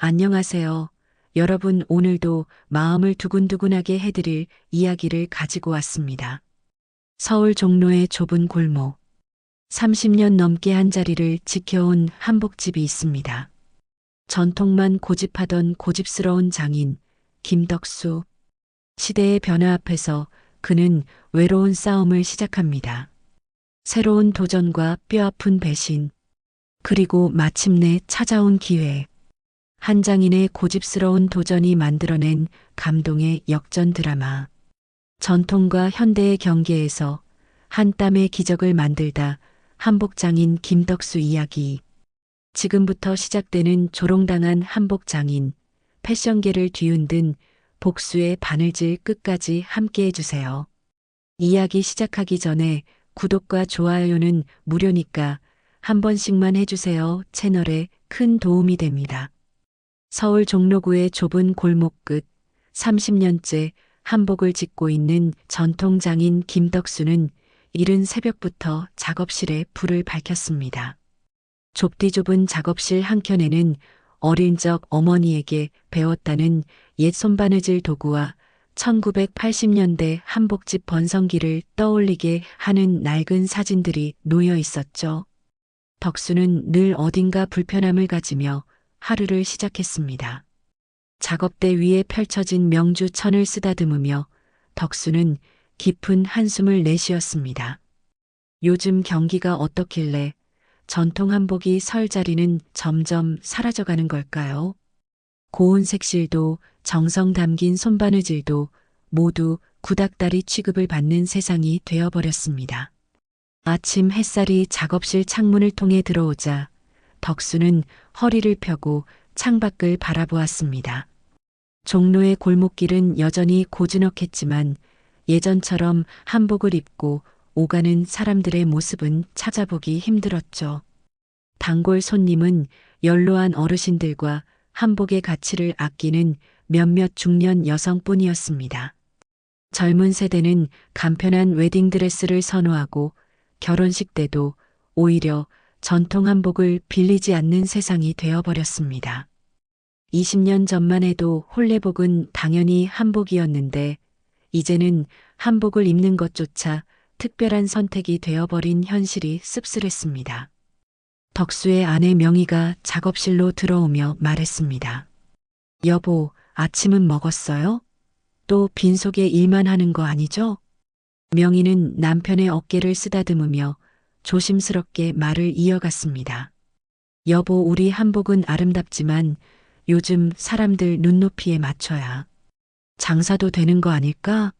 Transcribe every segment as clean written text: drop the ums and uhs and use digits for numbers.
안녕하세요. 여러분, 오늘도 마음을 두근두근하게 해드릴 이야기를 가지고 왔습니다. 서울 종로의 좁은 골목. 30년 넘게 한 자리를 지켜온 한복집이 있습니다. 전통만 고집하던 고집스러운 장인, 김덕수. 시대의 변화 앞에서 그는 외로운 싸움을 시작합니다. 새로운 도전과 뼈아픈 배신, 그리고 마침내 찾아온 기회. 한 장인의 고집스러운 도전이 만들어낸 감동의 역전 드라마. 전통과 현대의 경계에서 한 땀의 기적을 만들다 한복장인 김덕수 이야기. 지금부터 시작되는 조롱당한 한복장인, 패션계를 뒤흔든 복수의 바느질 끝까지 함께 해주세요. 이야기 시작하기 전에 구독과 좋아요는 무료니까 한 번씩만 해주세요. 채널에 큰 도움이 됩니다. 서울 종로구의 좁은 골목 끝 30년째 한복을 짓고 있는 전통장인 김덕수는 이른 새벽부터 작업실에 불을 밝혔습니다. 좁디 좁은 작업실 한켠에는 어린 적 어머니에게 배웠다는 옛 손바느질 도구와 1980년대 한복집 번성기를 떠올리게 하는 낡은 사진들이 놓여 있었죠. 덕수는 늘 어딘가 불편함을 가지며 하루를 시작했습니다. 작업대 위에 펼쳐진 명주천을 쓰다듬으며 덕수는 깊은 한숨을 내쉬었습니다. 요즘 경기가 어떻길래 전통 한복이 설 자리는 점점 사라져가는 걸까요? 고운 색실도 정성 담긴 손바느질도 모두 구닥다리 취급을 받는 세상이 되어버렸습니다. 아침 햇살이 작업실 창문을 통해 들어오자 덕수는 허리를 펴고 창밖을 바라보았습니다. 종로의 골목길은 여전히 고즈넉했지만 예전처럼 한복을 입고 오가는 사람들의 모습은 찾아보기 힘들었죠. 단골 손님은 연로한 어르신들과 한복의 가치를 아끼는 몇몇 중년 여성뿐이었습니다. 젊은 세대는 간편한 웨딩드레스를 선호하고 결혼식 때도 오히려 전통 한복을 빌리지 않는 세상이 되어버렸습니다. 20년 전만 해도 홀레복은 당연히 한복이었는데 이제는 한복을 입는 것조차 특별한 선택이 되어버린 현실이 씁쓸했습니다. 덕수의 아내 명희가 작업실로 들어오며 말했습니다. 여보, 아침은 먹었어요? 또 빈속에 일만 하는 거 아니죠? 명희는 남편의 어깨를 쓰다듬으며 조심스럽게 말을 이어갔습니다. 여보, 우리 한복은 아름답지만 요즘 사람들 눈높이에 맞춰야 장사도 되는 거 아닐까?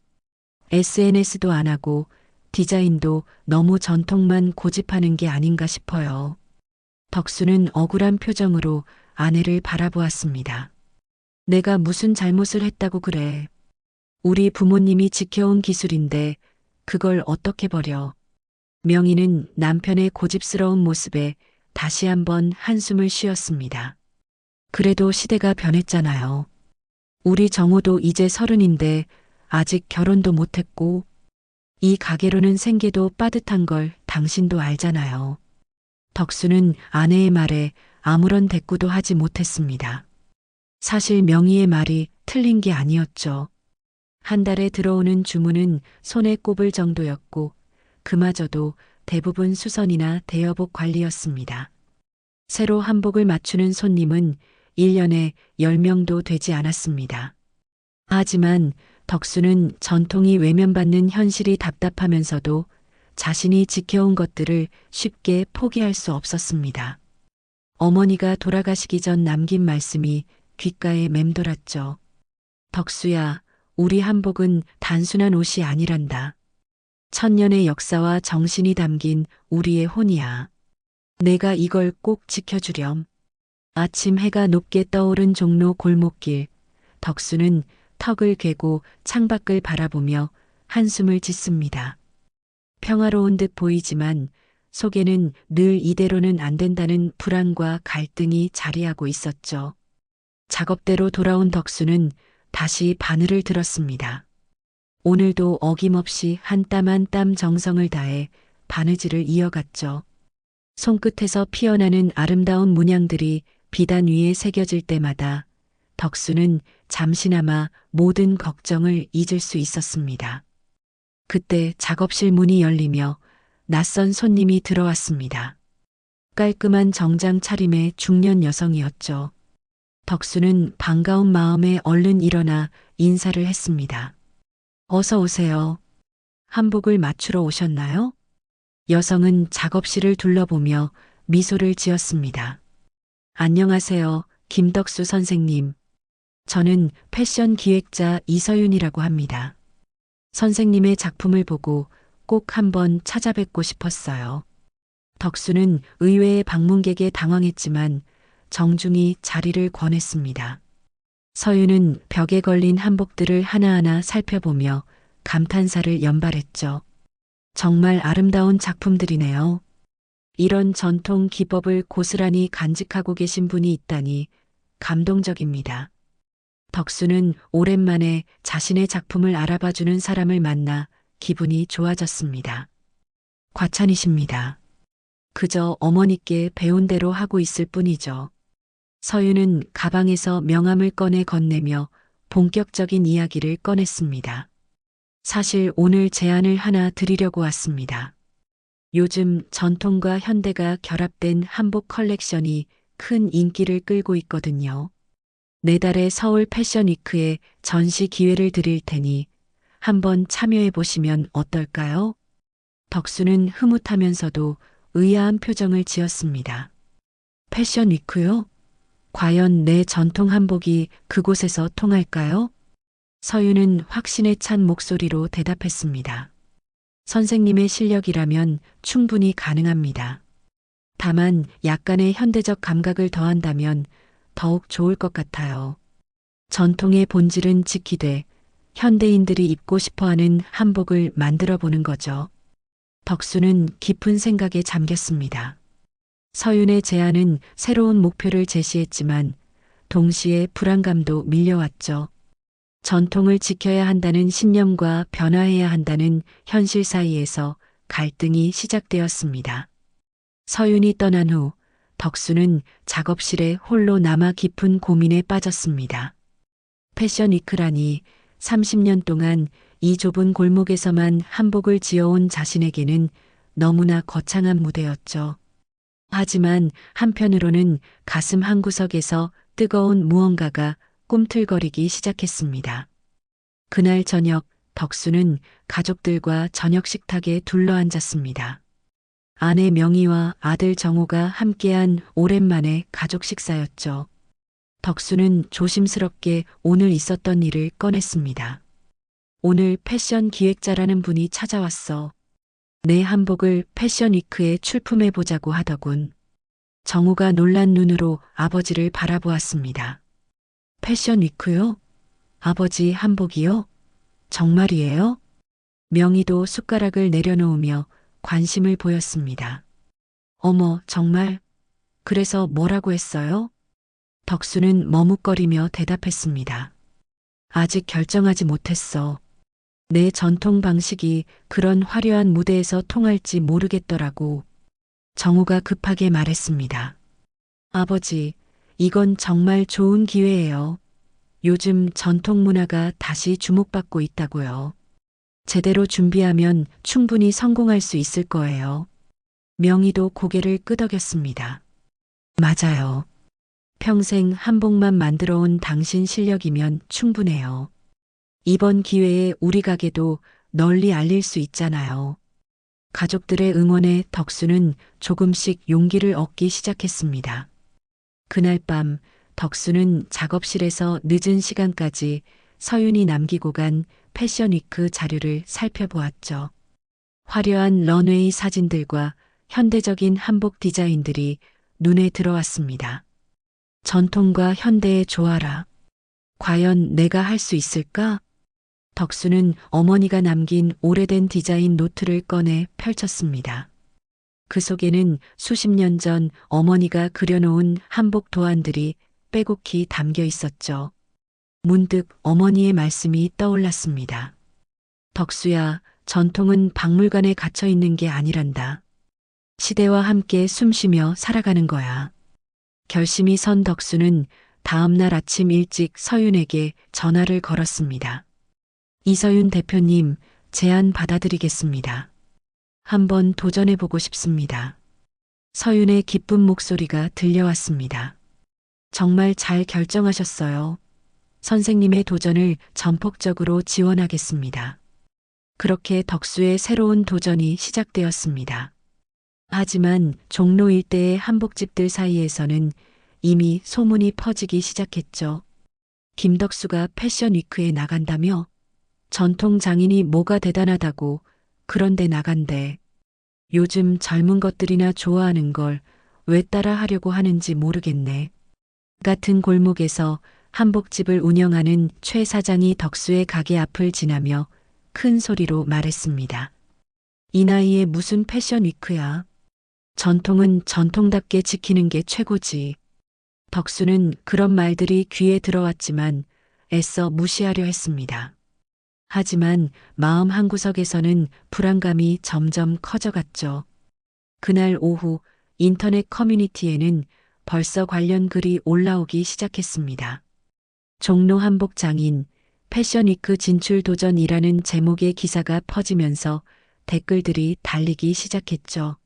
SNS도 안 하고 디자인도 너무 전통만 고집하는 게 아닌가 싶어요. 덕수는 억울한 표정으로 아내를 바라보았습니다. 내가 무슨 잘못을 했다고 그래. 우리 부모님이 지켜온 기술인데 그걸 어떻게 버려. 명희는 남편의 고집스러운 모습에 다시 한번 한숨을 쉬었습니다. 그래도 시대가 변했잖아요. 우리 정호도 이제 30인데 아직 결혼도 못했고 이 가게로는 생계도 빠듯한 걸 당신도 알잖아요. 덕수는 아내의 말에 아무런 대꾸도 하지 못했습니다. 사실 명희의 말이 틀린 게 아니었죠. 한 달에 들어오는 주문은 손에 꼽을 정도였고 그마저도 대부분 수선이나 대여복 관리였습니다. 새로 한복을 맞추는 손님은 1년에 10명도 되지 않았습니다. 하지만 덕수는 전통이 외면받는 현실이 답답하면서도 자신이 지켜온 것들을 쉽게 포기할 수 없었습니다. 어머니가 돌아가시기 전 남긴 말씀이 귓가에 맴돌았죠. 덕수야, 우리 한복은 단순한 옷이 아니란다. 천년의 역사와 정신이 담긴 우리의 혼이야. 내가 이걸 꼭 지켜주렴. 아침 해가 높게 떠오른 종로 골목길. 덕수는 턱을 괴고 창밖을 바라보며 한숨을 짓습니다. 평화로운 듯 보이지만 속에는 늘 이대로는 안 된다는 불안과 갈등이 자리하고 있었죠. 작업대로 돌아온 덕수는 다시 바늘을 들었습니다. 오늘도 어김없이 한 땀 한 땀 정성을 다해 바느질을 이어갔죠. 손끝에서 피어나는 아름다운 문양들이 비단 위에 새겨질 때마다 덕수는 잠시나마 모든 걱정을 잊을 수 있었습니다. 그때 작업실 문이 열리며 낯선 손님이 들어왔습니다. 깔끔한 정장 차림의 중년 여성이었죠. 덕수는 반가운 마음에 얼른 일어나 인사를 했습니다. 어서 오세요. 한복을 맞추러 오셨나요? 여성은 작업실을 둘러보며 미소를 지었습니다. 안녕하세요, 김덕수 선생님. 저는 패션 기획자 이서윤이라고 합니다. 선생님의 작품을 보고 꼭 한번 찾아뵙고 싶었어요. 덕수는 의외의 방문객에 당황했지만 정중히 자리를 권했습니다. 서윤은 벽에 걸린 한복들을 하나하나 살펴보며 감탄사를 연발했죠. 정말 아름다운 작품들이네요. 이런 전통 기법을 고스란히 간직하고 계신 분이 있다니 감동적입니다. 덕수는 오랜만에 자신의 작품을 알아봐주는 사람을 만나 기분이 좋아졌습니다. 과찬이십니다. 그저 어머니께 배운 대로 하고 있을 뿐이죠. 서윤은 가방에서 명함을 꺼내 건네며 본격적인 이야기를 꺼냈습니다. 사실 오늘 제안을 하나 드리려고 왔습니다. 요즘 전통과 현대가 결합된 한복 컬렉션이 큰 인기를 끌고 있거든요. 내달의 서울 패션위크에 전시 기회를 드릴 테니 한번 참여해 보시면 어떨까요? 덕수는 흐뭇하면서도 의아한 표정을 지었습니다. 패션위크요? 과연 내 전통 한복이 그곳에서 통할까요? 서윤은 확신에 찬 목소리로 대답했습니다. 선생님의 실력이라면 충분히 가능합니다. 다만 약간의 현대적 감각을 더한다면 더욱 좋을 것 같아요. 전통의 본질은 지키되 현대인들이 입고 싶어하는 한복을 만들어 보는 거죠. 덕수는 깊은 생각에 잠겼습니다. 서윤의 제안은 새로운 목표를 제시했지만 동시에 불안감도 밀려왔죠. 전통을 지켜야 한다는 신념과 변화해야 한다는 현실 사이에서 갈등이 시작되었습니다. 서윤이 떠난 후 덕수는 작업실에 홀로 남아 깊은 고민에 빠졌습니다. 패션 위크라니 30년 동안 이 좁은 골목에서만 한복을 지어온 자신에게는 너무나 거창한 무대였죠. 하지만 한편으로는 가슴 한구석에서 뜨거운 무언가가 꿈틀거리기 시작했습니다. 그날 저녁 덕수는 가족들과 저녁 식탁에 둘러앉았습니다. 아내 명희와 아들 정호가 함께한 오랜만의 가족 식사였죠. 덕수는 조심스럽게 오늘 있었던 일을 꺼냈습니다. 오늘 패션 기획자라는 분이 찾아왔어. 내 한복을 패션 위크에 출품해 보자고 하더군. 정우가 놀란 눈으로 아버지를 바라보았습니다. 패션 위크요? 아버지 한복이요? 정말이에요? 명희도 숟가락을 내려놓으며 관심을 보였습니다. 어머, 정말? 그래서 뭐라고 했어요? 덕수는 머뭇거리며 대답했습니다. 아직 결정하지 못했어. 내 전통 방식이 그런 화려한 무대에서 통할지 모르겠더라고. 정우가 급하게 말했습니다. 아버지, 이건 정말 좋은 기회예요. 요즘 전통 문화가 다시 주목받고 있다고요. 제대로 준비하면 충분히 성공할 수 있을 거예요. 명희도 고개를 끄덕였습니다. 맞아요. 평생 한복만 만들어 온 당신 실력이면 충분해요. 이번 기회에 우리 가게도 널리 알릴 수 있잖아요. 가족들의 응원에 덕수는 조금씩 용기를 얻기 시작했습니다. 그날 밤 덕수는 작업실에서 늦은 시간까지 서윤이 남기고 간 패션위크 자료를 살펴보았죠. 화려한 런웨이 사진들과 현대적인 한복 디자인들이 눈에 들어왔습니다. 전통과 현대의 조화라. 과연 내가 할 수 있을까? 덕수는 어머니가 남긴 오래된 디자인 노트를 꺼내 펼쳤습니다. 그 속에는 수십 년 전 어머니가 그려놓은 한복 도안들이 빼곡히 담겨 있었죠. 문득 어머니의 말씀이 떠올랐습니다. 덕수야, 전통은 박물관에 갇혀 있는 게 아니란다. 시대와 함께 숨쉬며 살아가는 거야. 결심이 선 덕수는 다음 날 아침 일찍 서윤에게 전화를 걸었습니다. 이서윤 대표님, 제안 받아드리겠습니다. 한번 도전해보고 싶습니다. 서윤의 기쁜 목소리가 들려왔습니다. 정말 잘 결정하셨어요. 선생님의 도전을 전폭적으로 지원하겠습니다. 그렇게 덕수의 새로운 도전이 시작되었습니다. 하지만 종로 일대의 한복집들 사이에서는 이미 소문이 퍼지기 시작했죠. 김덕수가 패션 위크에 나간다며? 전통 장인이 뭐가 대단하다고 그런데 나간대. 요즘 젊은 것들이나 좋아하는 걸 왜 따라 하려고 하는지 모르겠네. 같은 골목에서 한복집을 운영하는 최 사장이 덕수의 가게 앞을 지나며 큰 소리로 말했습니다. 이 나이에 무슨 패션 위크야. 전통은 전통답게 지키는 게 최고지. 덕수는 그런 말들이 귀에 들어왔지만 애써 무시하려 했습니다. 하지만 마음 한구석에서는 불안감이 점점 커져갔죠. 그날 오후 인터넷 커뮤니티에는 벌써 관련 글이 올라오기 시작했습니다. 종로 한복 장인, 패션위크 진출 도전이라는 제목의 기사가 퍼지면서 댓글들이 달리기 시작했죠.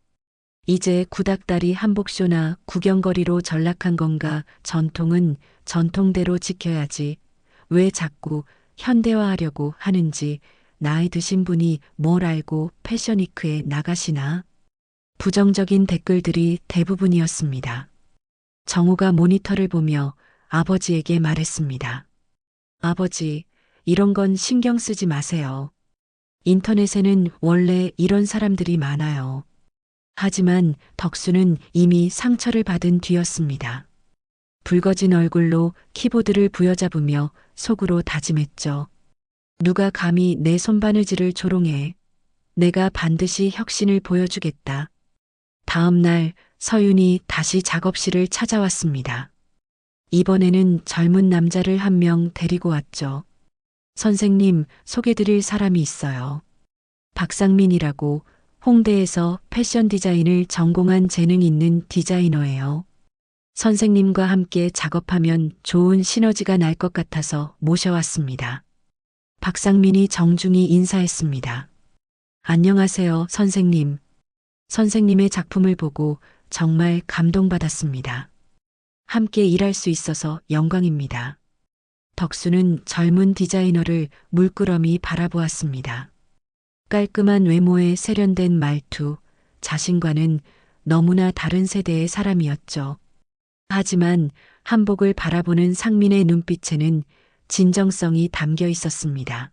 이제 구닥다리 한복쇼나 구경거리로 전락한 건가? 전통은 전통대로 지켜야지. 왜 자꾸 현대화하려고 하는지. 나이 드신 분이 뭘 알고 패션위크에 나가시나? 부정적인 댓글들이 대부분이었습니다. 정우가 모니터를 보며 아버지에게 말했습니다. 아버지, 이런 건 신경 쓰지 마세요. 인터넷에는 원래 이런 사람들이 많아요. 하지만 덕수는 이미 상처를 받은 뒤였습니다. 붉어진 얼굴로 키보드를 부여잡으며 속으로 다짐했죠. 누가 감히 내 손바느질을 조롱해. 내가 반드시 혁신을 보여주겠다. 다음 날 서윤이 다시 작업실을 찾아왔습니다. 이번에는 젊은 남자를 한 명 데리고 왔죠. 선생님, 소개드릴 사람이 있어요. 박상민이라고 홍대에서 패션 디자인을 전공한 재능 있는 디자이너예요. 선생님과 함께 작업하면 좋은 시너지가 날 것 같아서 모셔왔습니다. 박상민이 정중히 인사했습니다. 안녕하세요, 선생님. 선생님의 작품을 보고 정말 감동받았습니다. 함께 일할 수 있어서 영광입니다. 덕수는 젊은 디자이너를 물끄러미 바라보았습니다. 깔끔한 외모에 세련된 말투, 자신과는 너무나 다른 세대의 사람이었죠. 하지만 한복을 바라보는 상민의 눈빛에는 진정성이 담겨 있었습니다.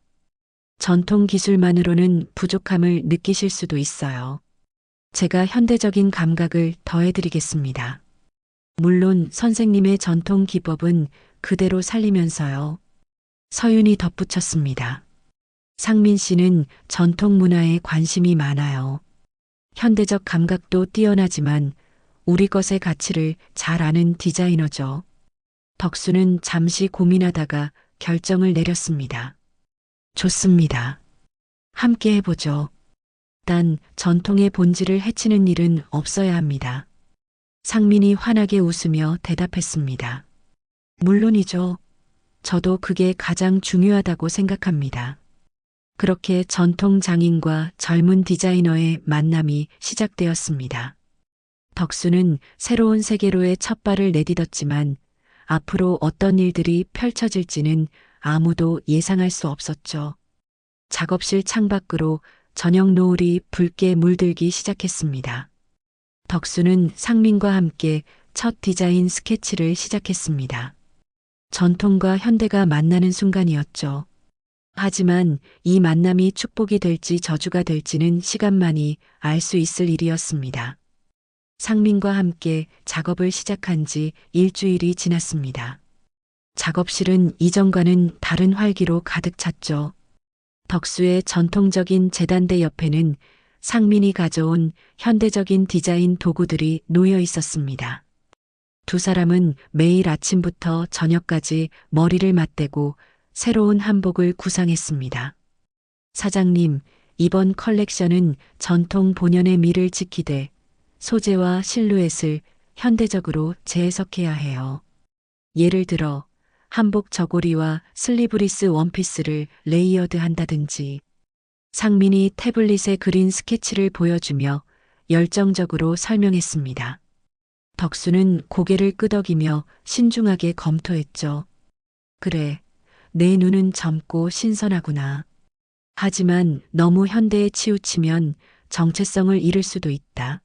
전통 기술만으로는 부족함을 느끼실 수도 있어요. 제가 현대적인 감각을 더해드리겠습니다. 물론 선생님의 전통 기법은 그대로 살리면서요. 서윤이 덧붙였습니다. 상민 씨는 전통 문화에 관심이 많아요. 현대적 감각도 뛰어나지만 우리 것의 가치를 잘 아는 디자이너죠. 덕수는 잠시 고민하다가 결정을 내렸습니다. 좋습니다. 함께 해보죠. 단 전통의 본질을 해치는 일은 없어야 합니다. 상민이 환하게 웃으며 대답했습니다. 물론이죠. 저도 그게 가장 중요하다고 생각합니다. 그렇게 전통 장인과 젊은 디자이너의 만남이 시작되었습니다. 덕수는 새로운 세계로의 첫 발을 내딛었지만 앞으로 어떤 일들이 펼쳐질지는 아무도 예상할 수 없었죠. 작업실 창밖으로 저녁 노을이 붉게 물들기 시작했습니다. 덕수는 상민과 함께 첫 디자인 스케치를 시작했습니다. 전통과 현대가 만나는 순간이었죠. 하지만 이 만남이 축복이 될지 저주가 될지는 시간만이 알 수 있을 일이었습니다. 상민과 함께 작업을 시작한 지 일주일이 지났습니다. 작업실은 이전과는 다른 활기로 가득 찼죠. 덕수의 전통적인 재단대 옆에는 상민이 가져온 현대적인 디자인 도구들이 놓여 있었습니다. 두 사람은 매일 아침부터 저녁까지 머리를 맞대고 새로운 한복을 구상했습니다. 사장님, 이번 컬렉션은 전통 본연의 미를 지키되 소재와 실루엣을 현대적으로 재해석해야 해요. 예를 들어 한복 저고리와 슬리브리스 원피스를 레이어드 한다든지 상민이 태블릿에 그린 스케치를 보여주며 열정적으로 설명했습니다. 덕수는 고개를 끄덕이며 신중하게 검토했죠. 그래, 내 눈은 젊고 신선하구나. 하지만 너무 현대에 치우치면 정체성을 잃을 수도 있다.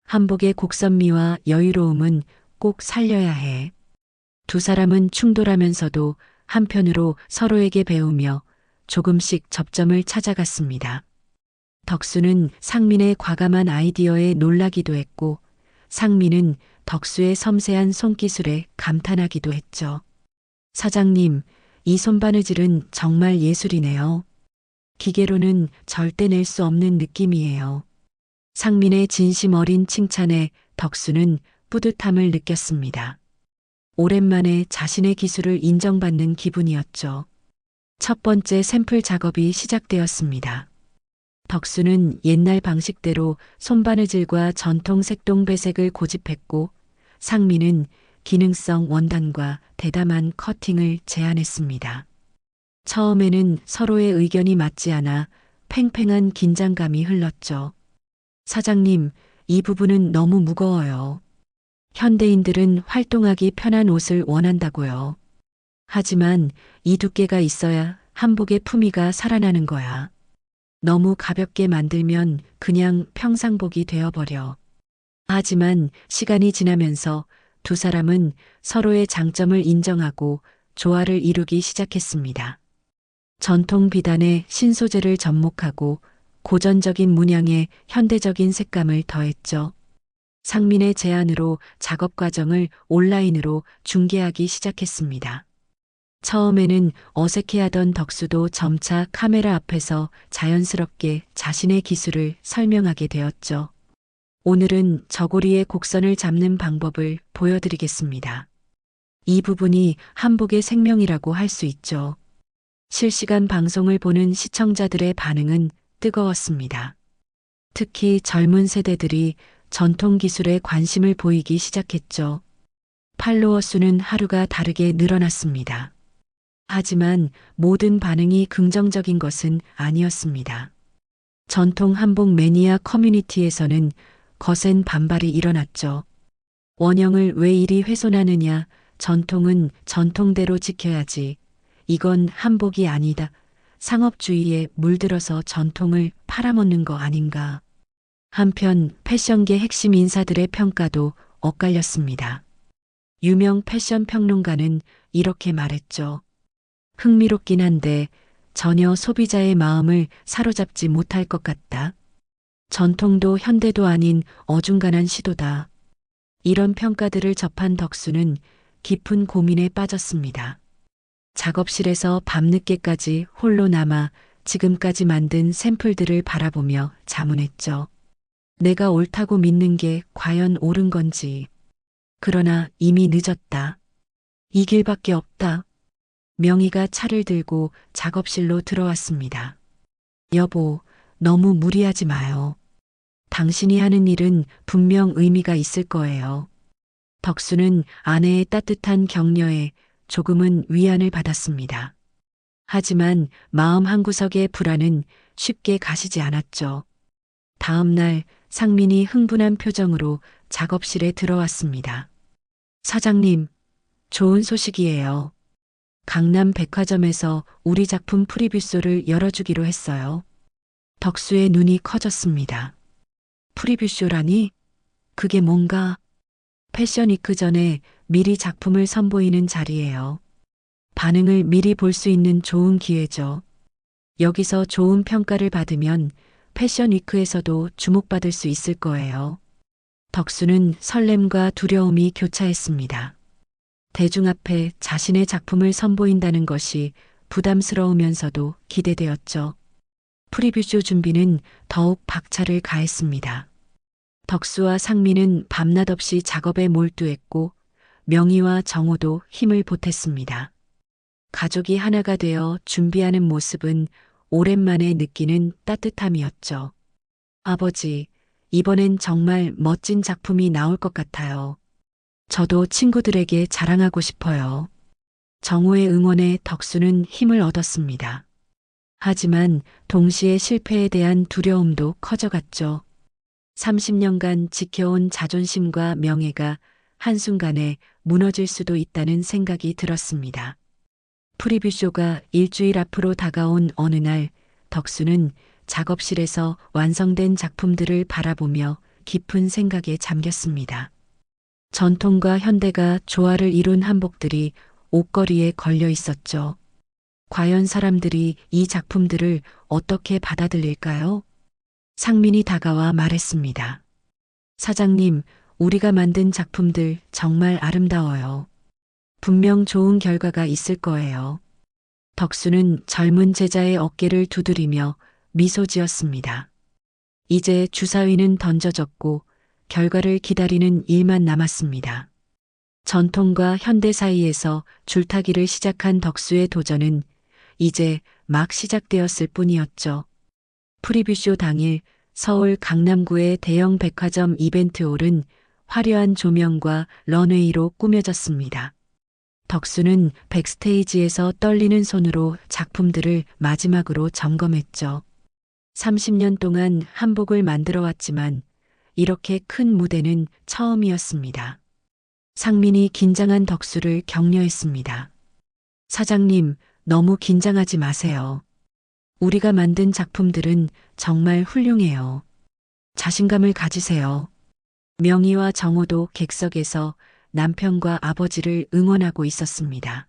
한복의 곡선미와 여유로움은 꼭 살려야 해. 두 사람은 충돌하면서도 한편으로 서로에게 배우며 조금씩 접점을 찾아갔습니다. 덕수는 상민의 과감한 아이디어에 놀라기도 했고 상민은 덕수의 섬세한 손기술에 감탄하기도 했죠. 사장님, 이 손바느질은 정말 예술이네요. 기계로는 절대 낼 수 없는 느낌이에요. 상민의 진심 어린 칭찬에 덕수는 뿌듯함을 느꼈습니다. 오랜만에 자신의 기술을 인정받는 기분이었죠. 첫 번째 샘플 작업이 시작되었습니다. 덕수는 옛날 방식대로 손바느질과 전통 색동 배색을 고집했고 상민은 기능성 원단과 대담한 커팅을 제안했습니다. 처음에는 서로의 의견이 맞지 않아 팽팽한 긴장감이 흘렀죠. 사장님, 이 부분은 너무 무거워요. 현대인들은 활동하기 편한 옷을 원한다고요. 하지만 이 두께가 있어야 한복의 품위가 살아나는 거야. 너무 가볍게 만들면 그냥 평상복이 되어버려. 하지만 시간이 지나면서 두 사람은 서로의 장점을 인정하고 조화를 이루기 시작했습니다. 전통 비단에 신소재를 접목하고 고전적인 문양에 현대적인 색감을 더했죠. 상민의 제안으로 작업 과정을 온라인으로 중계하기 시작했습니다. 처음에는 어색해하던 덕수도 점차 카메라 앞에서 자연스럽게 자신의 기술을 설명하게 되었죠. 오늘은 저고리의 곡선을 잡는 방법을 보여드리겠습니다. 이 부분이 한복의 생명이라고 할 수 있죠. 실시간 방송을 보는 시청자들의 반응은 뜨거웠습니다. 특히 젊은 세대들이 전통 기술에 관심을 보이기 시작했죠. 팔로워 수는 하루가 다르게 늘어났습니다. 하지만 모든 반응이 긍정적인 것은 아니었습니다. 전통 한복 매니아 커뮤니티에서는 거센 반발이 일어났죠. 원형을 왜 이리 훼손하느냐, 전통은 전통대로 지켜야지. 이건 한복이 아니다. 상업주의에 물들어서 전통을 팔아먹는 거 아닌가. 한편 패션계 핵심 인사들의 평가도 엇갈렸습니다. 유명 패션 평론가는 이렇게 말했죠. 흥미롭긴 한데 전혀 소비자의 마음을 사로잡지 못할 것 같다. 전통도 현대도 아닌 어중간한 시도다. 이런 평가들을 접한 덕수는 깊은 고민에 빠졌습니다. 작업실에서 밤늦게까지 홀로 남아 지금까지 만든 샘플들을 바라보며 자문했죠. 내가 옳다고 믿는 게 과연 옳은 건지. 그러나 이미 늦었다. 이 길밖에 없다. 명희가 차를 들고 작업실로 들어왔습니다. 여보, 너무 무리하지 마요. 당신이 하는 일은 분명 의미가 있을 거예요. 덕수는 아내의 따뜻한 격려에 조금은 위안을 받았습니다. 하지만 마음 한구석의 불안은 쉽게 가시지 않았죠. 다음 날 상민이 흥분한 표정으로 작업실에 들어왔습니다. 사장님, 좋은 소식이에요. 강남 백화점에서 우리 작품 프리뷰쇼를 열어주기로 했어요. 덕수의 눈이 커졌습니다. 프리뷰쇼라니? 그게 뭔가? 패션위크 전에 미리 작품을 선보이는 자리예요. 반응을 미리 볼 수 있는 좋은 기회죠. 여기서 좋은 평가를 받으면 패션위크에서도 주목받을 수 있을 거예요. 덕수는 설렘과 두려움이 교차했습니다. 대중 앞에 자신의 작품을 선보인다는 것이 부담스러우면서도 기대되었죠. 프리뷰쇼 준비는 더욱 박차를 가했습니다. 덕수와 상민은 밤낮 없이 작업에 몰두했고 명희와 정호도 힘을 보탰습니다. 가족이 하나가 되어 준비하는 모습은 오랜만에 느끼는 따뜻함이었죠. 아버지, 이번엔 정말 멋진 작품이 나올 것 같아요. 저도 친구들에게 자랑하고 싶어요. 정호의 응원에 덕수는 힘을 얻었습니다. 하지만 동시에 실패에 대한 두려움도 커져갔죠. 30년간 지켜온 자존심과 명예가 한순간에 무너질 수도 있다는 생각이 들었습니다. 프리뷰쇼가 일주일 앞으로 다가온 어느 날, 덕수는 작업실에서 완성된 작품들을 바라보며 깊은 생각에 잠겼습니다. 전통과 현대가 조화를 이룬 한복들이 옷걸이에 걸려 있었죠. 과연 사람들이 이 작품들을 어떻게 받아들일까요? 상민이 다가와 말했습니다. 사장님, 우리가 만든 작품들 정말 아름다워요. 분명 좋은 결과가 있을 거예요. 덕수는 젊은 제자의 어깨를 두드리며 미소 지었습니다. 이제 주사위는 던져졌고 결과를 기다리는 일만 남았습니다. 전통과 현대 사이에서 줄타기를 시작한 덕수의 도전은 이제 막 시작되었을 뿐이었죠. 프리뷰쇼 당일 서울 강남구의 대형 백화점 이벤트홀은 화려한 조명과 런웨이로 꾸며졌습니다. 덕수는 백스테이지에서 떨리는 손으로 작품들을 마지막으로 점검했죠. 30년 동안 한복을 만들어 왔지만 이렇게 큰 무대는 처음이었습니다. 상민이 긴장한 덕수를 격려했습니다. 사장님, 너무 긴장하지 마세요. 우리가 만든 작품들은 정말 훌륭해요. 자신감을 가지세요. 명희와 정호도 객석에서 남편과 아버지를 응원하고 있었습니다.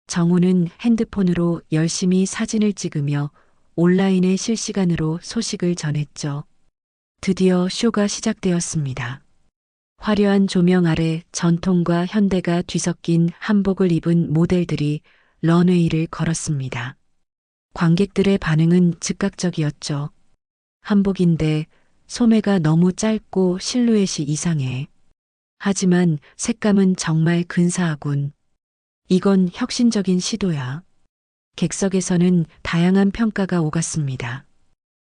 정호는 핸드폰으로 열심히 사진을 찍으며 온라인에 실시간으로 소식을 전했죠. 드디어 쇼가 시작되었습니다. 화려한 조명 아래 전통과 현대가 뒤섞인 한복을 입은 모델들이 런웨이를 걸었습니다. 관객들의 반응은 즉각적이었죠. 한복인데 소매가 너무 짧고 실루엣이 이상해. 하지만 색감은 정말 근사하군. 이건 혁신적인 시도야. 객석에서는 다양한 평가가 오갔습니다.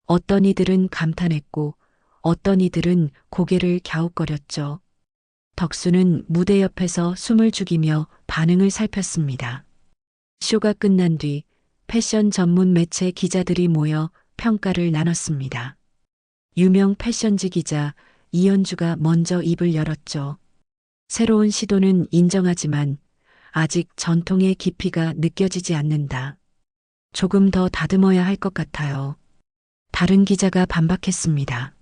어떤 이들은 감탄했고 어떤 이들은 고개를 갸웃거렸죠. 덕수는 무대 옆에서 숨을 죽이며 반응을 살폈습니다. 쇼가 끝난 뒤 패션 전문 매체 기자들이 모여 평가를 나눴습니다. 유명 패션지 기자 이현주가 먼저 입을 열었죠. 새로운 시도는 인정하지만 아직 전통의 깊이가 느껴지지 않는다. 조금 더 다듬어야 할 것 같아요. 다른 기자가 반박했습니다.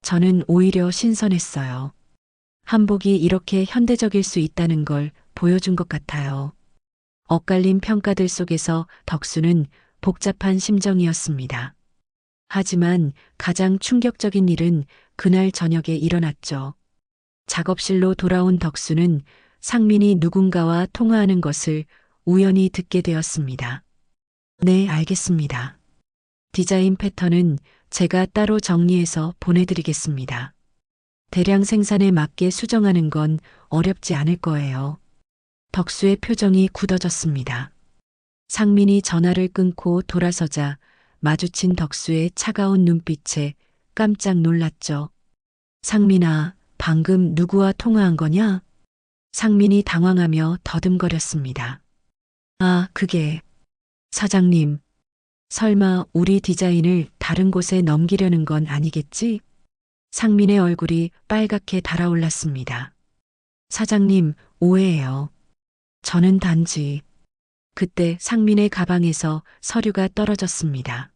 저는 오히려 신선했어요. 한복이 이렇게 현대적일 수 있다는 걸 보여준 것 같아요. 엇갈린 평가들 속에서 덕수는 복잡한 심정이었습니다. 하지만 가장 충격적인 일은 그날 저녁에 일어났죠. 작업실로 돌아온 덕수는 상민이 누군가와 통화하는 것을 우연히 듣게 되었습니다. 네, 알겠습니다. 디자인 패턴은 제가 따로 정리해서 보내드리겠습니다. 대량 생산에 맞게 수정하는 건 어렵지 않을 거예요. 덕수의 표정이 굳어졌습니다. 상민이 전화를 끊고 돌아서자 마주친 덕수의 차가운 눈빛에 깜짝 놀랐죠. 상민아, 방금 누구와 통화한 거냐? 상민이 당황하며 더듬거렸습니다. 아, 그게 사장님. 설마 우리 디자인을 다른 곳에 넘기려는 건 아니겠지? 상민의 얼굴이 빨갛게 달아올랐습니다. 사장님, 오해예요. 저는 단지. 그때 상민의 가방에서 서류가 떨어졌습니다.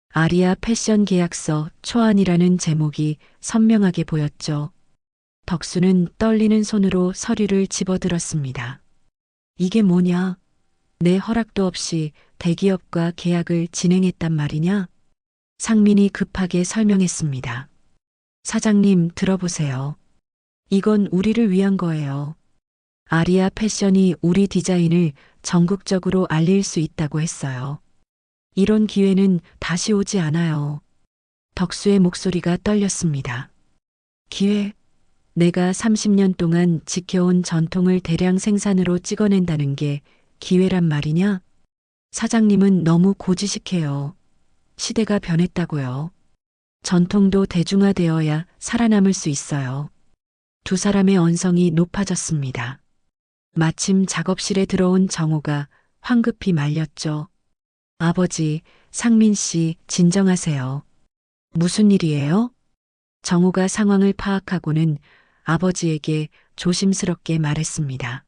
아리아 패션 계약서 초안이라는 제목이 선명하게 보였죠. 덕수는 떨리는 손으로 서류를 집어들었습니다. 이게 뭐냐? 내 허락도 없이 대기업과 계약을 진행했단 말이냐? 상민이 급하게 설명했습니다. 사장님, 들어보세요. 이건 우리를 위한 거예요. 아리아 패션이 우리 디자인을 전국적으로 알릴 수 있다고 했어요. 이런 기회는 다시 오지 않아요. 덕수의 목소리가 떨렸습니다. 기회? 내가 30년 동안 지켜온 전통을 대량 생산으로 찍어낸다는 게 기회란 말이냐? 사장님은 너무 고지식해요. 시대가 변했다고요. 전통도 대중화되어야 살아남을 수 있어요. 두 사람의 언성이 높아졌습니다. 마침 작업실에 들어온 정호가 황급히 말렸죠. 아버지, 상민 씨, 진정하세요. 무슨 일이에요? 정호가 상황을 파악하고는 아버지에게 조심스럽게 말했습니다.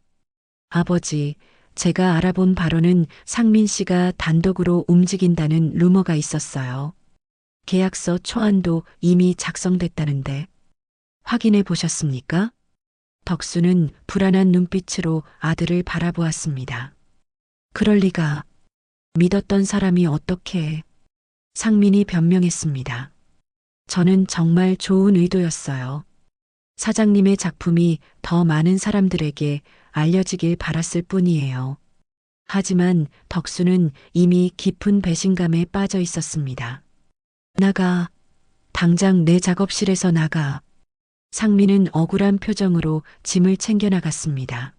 아버지, 제가 알아본 바로는 상민 씨가 단독으로 움직인다는 루머가 있었어요. 계약서 초안도 이미 작성됐다는데 확인해 보셨습니까? 덕수는 불안한 눈빛으로 아들을 바라보았습니다. 그럴 리가. 믿었던 사람이 어떻게. 상민이 변명했습니다. 저는 정말 좋은 의도였어요. 사장님의 작품이 더 많은 사람들에게 알려지길 바랐을 뿐이에요. 하지만 덕수는 이미 깊은 배신감에 빠져 있었습니다. 나가. 당장 내 작업실에서 나가. 상민은 억울한 표정으로 짐을 챙겨 나갔습니다.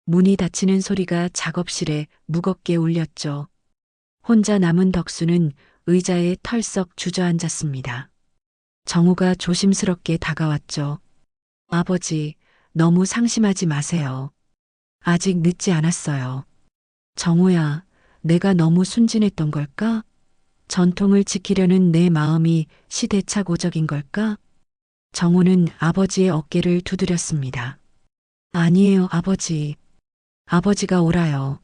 문이 닫히는 소리가 작업실에 무겁게 울렸죠. 혼자 남은 덕수는 의자에 털썩 주저앉았습니다. 정우가 조심스럽게 다가왔죠. 아버지, 너무 상심하지 마세요. 아직 늦지 않았어요. 정우야, 내가 너무 순진했던 걸까? 전통을 지키려는 내 마음이 시대착오적인 걸까? 정우는 아버지의 어깨를 두드렸습니다. 아니에요, 아버지. 아버지가 옳아요.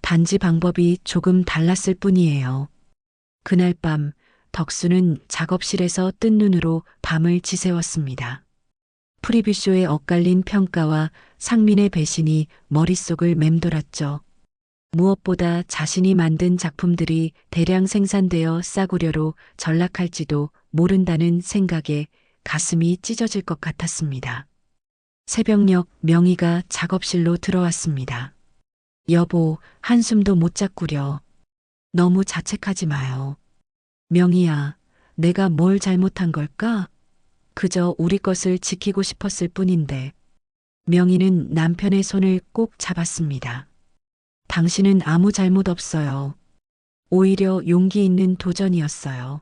단지 방법이 조금 달랐을 뿐이에요. 그날 밤 덕수는 작업실에서 뜬 눈으로 밤을 지새웠습니다. 프리뷰쇼의 엇갈린 평가와 상민의 배신이 머릿속을 맴돌았죠. 무엇보다 자신이 만든 작품들이 대량 생산되어 싸구려로 전락할지도 모른다는 생각에 가슴이 찢어질 것 같았습니다. 새벽녘 명희가 작업실로 들어왔습니다. 여보, 한숨도 못 잤구려. 너무 자책하지 마요. 명희야, 내가 뭘 잘못한 걸까? 그저 우리 것을 지키고 싶었을 뿐인데. 명희는 남편의 손을 꼭 잡았습니다. 당신은 아무 잘못 없어요. 오히려 용기 있는 도전이었어요.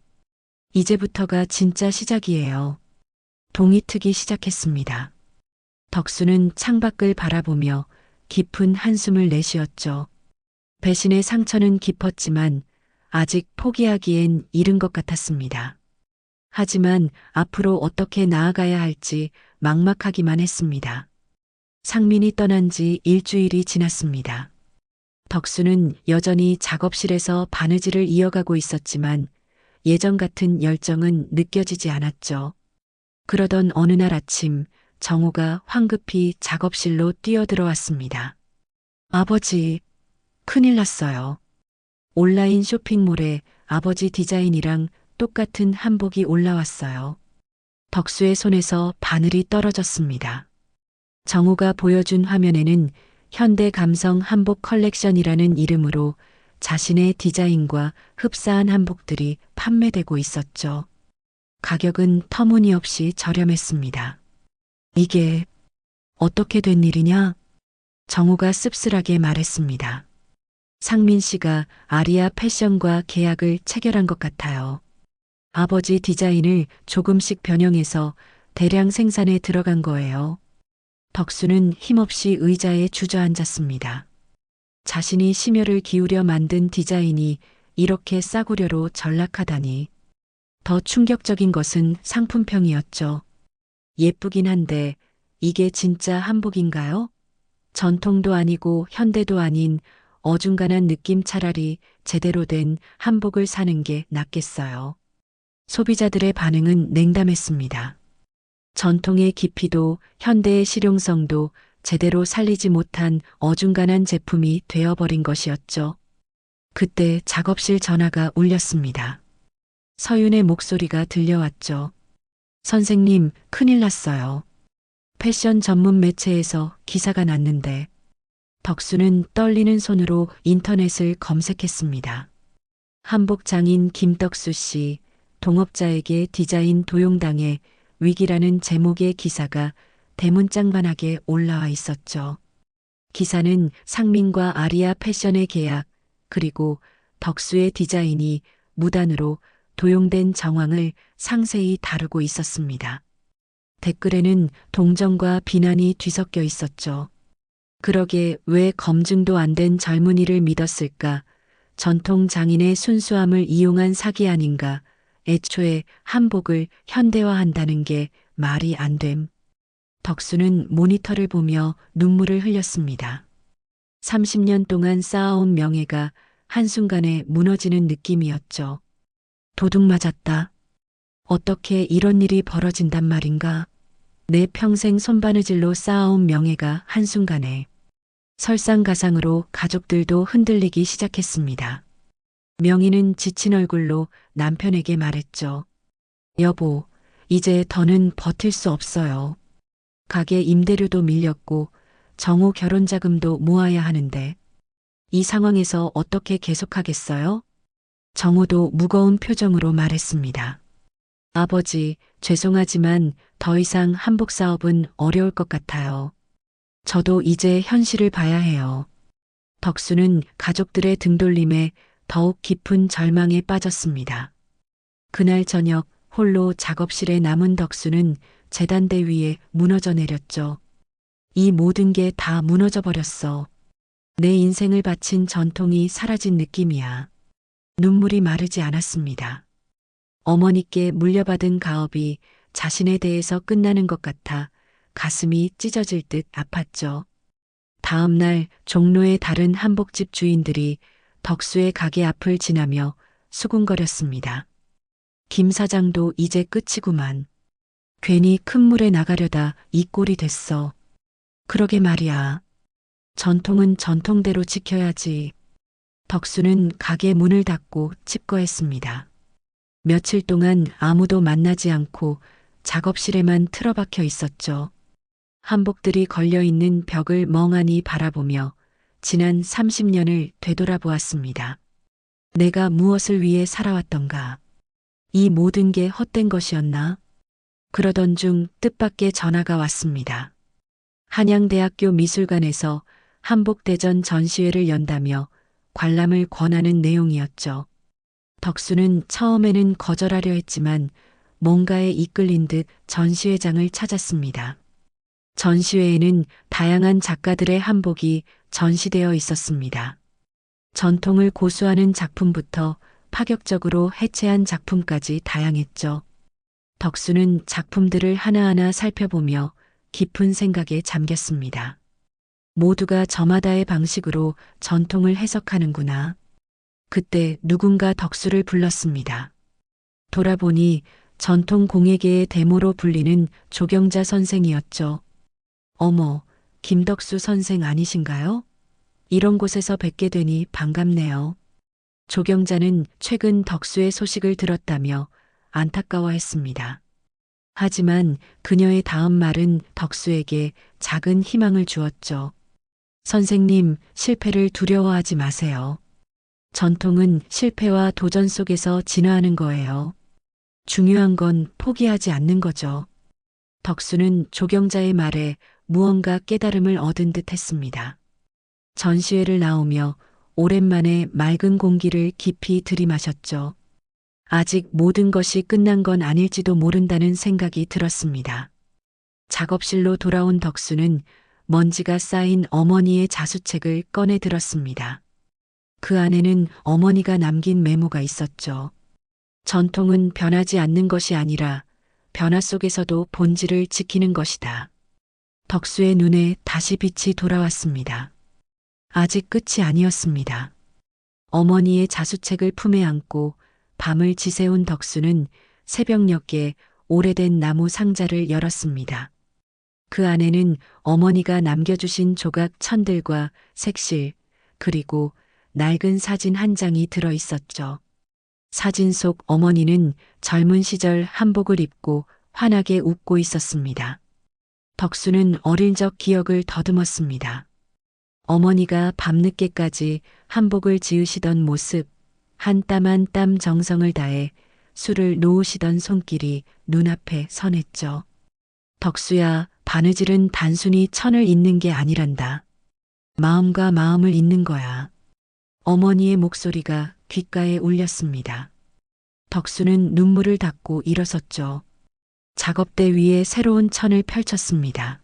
이제부터가 진짜 시작이에요. 동이 트기 시작했습니다. 덕수는 창밖을 바라보며 깊은 한숨을 내쉬었죠. 배신의 상처는 깊었지만 아직 포기하기엔 이른 것 같았습니다. 하지만 앞으로 어떻게 나아가야 할지 막막하기만 했습니다. 상민이 떠난 지 일주일이 지났습니다. 덕수는 여전히 작업실에서 바느질을 이어가고 있었지만 예전 같은 열정은 느껴지지 않았죠. 그러던 어느 날 아침 정우가 황급히 작업실로 뛰어들어왔습니다. 아버지, 큰일 났어요. 온라인 쇼핑몰에 아버지 디자인이랑 똑같은 한복이 올라왔어요. 덕수의 손에서 바늘이 떨어졌습니다. 정우가 보여준 화면에는 현대 감성 한복 컬렉션이라는 이름으로 자신의 디자인과 흡사한 한복들이 판매되고 있었죠. 가격은 터무니없이 저렴했습니다. 이게 어떻게 된 일이냐? 정우가 씁쓸하게 말했습니다. 상민 씨가 아리아 패션과 계약을 체결한 것 같아요. 아버지 디자인을 조금씩 변형해서 대량 생산에 들어간 거예요. 덕수는 힘없이 의자에 주저앉았습니다. 자신이 심혈을 기울여 만든 디자인이 이렇게 싸구려로 전락하다니. 더 충격적인 것은 상품평이었죠. 예쁘긴 한데 이게 진짜 한복인가요? 전통도 아니고 현대도 아닌 어중간한 느낌. 차라리 제대로 된 한복을 사는 게 낫겠어요. 소비자들의 반응은 냉담했습니다. 전통의 깊이도 현대의 실용성도 제대로 살리지 못한 어중간한 제품이 되어버린 것이었죠. 그때 작업실 전화가 울렸습니다. 서윤의 목소리가 들려왔죠. 선생님, 큰일 났어요. 패션 전문 매체에서 기사가 났는데. 덕수는 떨리는 손으로 인터넷을 검색했습니다. 한복 장인 김덕수 씨, 동업자에게 디자인 도용당해 위기라는 제목의 기사가 대문짝만하게 올라와 있었죠. 기사는 상민과 아리아 패션의 계약, 그리고 덕수의 디자인이 무단으로 도용된 정황을 상세히 다루고 있었습니다. 댓글에는 동정과 비난이 뒤섞여 있었죠. 그러게 왜 검증도 안 된 젊은이를 믿었을까? 전통 장인의 순수함을 이용한 사기 아닌가? 애초에 한복을 현대화한다는 게 말이 안 됨. 덕수는 모니터를 보며 눈물을 흘렸습니다. 30년 동안 쌓아온 명예가 한순간에 무너지는 느낌이었죠. 도둑 맞았다. 어떻게 이런 일이 벌어진단 말인가? 내 평생 손바느질로 쌓아온 명예가 한순간에 설상가상으로 가족들도 흔들리기 시작했습니다. 명희는 지친 얼굴로 남편에게 말했죠. 여보, 이제 더는 버틸 수 없어요. 가게 임대료도 밀렸고 정호 결혼 자금도 모아야 하는데 이 상황에서 어떻게 계속하겠어요? 정호도 무거운 표정으로 말했습니다. 아버지, 죄송하지만 더 이상 한복 사업은 어려울 것 같아요. 저도 이제 현실을 봐야 해요. 덕수는 가족들의 등돌림에 더욱 깊은 절망에 빠졌습니다. 그날 저녁 홀로 작업실에 남은 덕수는 재단대 위에 무너져 내렸죠. 이 모든 게 다 무너져 버렸어. 내 인생을 바친 전통이 사라진 느낌이야. 눈물이 마르지 않았습니다. 어머니께 물려받은 가업이 자신에 대해서 끝나는 것 같아 가슴이 찢어질 듯 아팠죠. 다음 날 종로의 다른 한복집 주인들이 덕수의 가게 앞을 지나며 수군거렸습니다. 김 사장도 이제 끝이구만. 괜히 큰 물에 나가려다 이 꼴이 됐어. 그러게 말이야. 전통은 전통대로 지켜야지. 덕수는 가게 문을 닫고 칩거했습니다. 며칠 동안 아무도 만나지 않고 작업실에만 틀어박혀 있었죠. 한복들이 걸려있는 벽을 멍하니 바라보며 지난 30년을 되돌아보았습니다. 내가 무엇을 위해 살아왔던가? 이 모든 게 헛된 것이었나? 그러던 중 뜻밖의 전화가 왔습니다. 한양대학교 미술관에서 한복대전 전시회를 연다며 관람을 권하는 내용이었죠. 덕수는 처음에는 거절하려 했지만 뭔가에 이끌린 듯 전시회장을 찾았습니다. 전시회에는 다양한 작가들의 한복이 전시되어 있었습니다. 전통을 고수하는 작품부터 파격적으로 해체한 작품까지 다양했죠. 덕수는 작품들을 하나하나 살펴보며 깊은 생각에 잠겼습니다. 모두가 저마다의 방식으로 전통을 해석하는구나. 그때 누군가 덕수를 불렀습니다. 돌아보니 전통 공예계의 대모로 불리는 조경자 선생이었죠. 어머, 김덕수 선생 아니신가요? 이런 곳에서 뵙게 되니 반갑네요. 조경자는 최근 덕수의 소식을 들었다며 안타까워했습니다. 하지만 그녀의 다음 말은 덕수에게 작은 희망을 주었죠. 선생님, 실패를 두려워하지 마세요. 전통은 실패와 도전 속에서 진화하는 거예요. 중요한 건 포기하지 않는 거죠. 덕수는 조경자의 말에 무언가 깨달음을 얻은 듯 했습니다. 전시회를 나오며 오랜만에 맑은 공기를 깊이 들이마셨죠. 아직 모든 것이 끝난 건 아닐지도 모른다는 생각이 들었습니다. 작업실로 돌아온 덕수는 먼지가 쌓인 어머니의 자수책을 꺼내 들었습니다. 그 안에는 어머니가 남긴 메모가 있었죠. 전통은 변하지 않는 것이 아니라 변화 속에서도 본질을 지키는 것이다. 덕수의 눈에 다시 빛이 돌아왔습니다. 아직 끝이 아니었습니다. 어머니의 자수책을 품에 안고 밤을 지새운 덕수는 새벽녘에 오래된 나무 상자를 열었습니다. 그 안에는 어머니가 남겨주신 조각 천들과 색실, 그리고 낡은 사진 한 장이 들어 있었죠. 사진 속 어머니는 젊은 시절 한복을 입고 환하게 웃고 있었습니다. 덕수는 어릴 적 기억을 더듬었습니다. 어머니가 밤늦게까지 한복을 지으시던 모습, 한 땀 한 땀 정성을 다해 술을 놓으시던 손길이 눈앞에 선했죠. 덕수야, 바느질은 단순히 천을 잇는 게 아니란다. 마음과 마음을 잇는 거야. 어머니의 목소리가 귓가에 울렸습니다. 덕수는 눈물을 닦고 일어섰죠. 작업대 위에 새로운 천을 펼쳤습니다.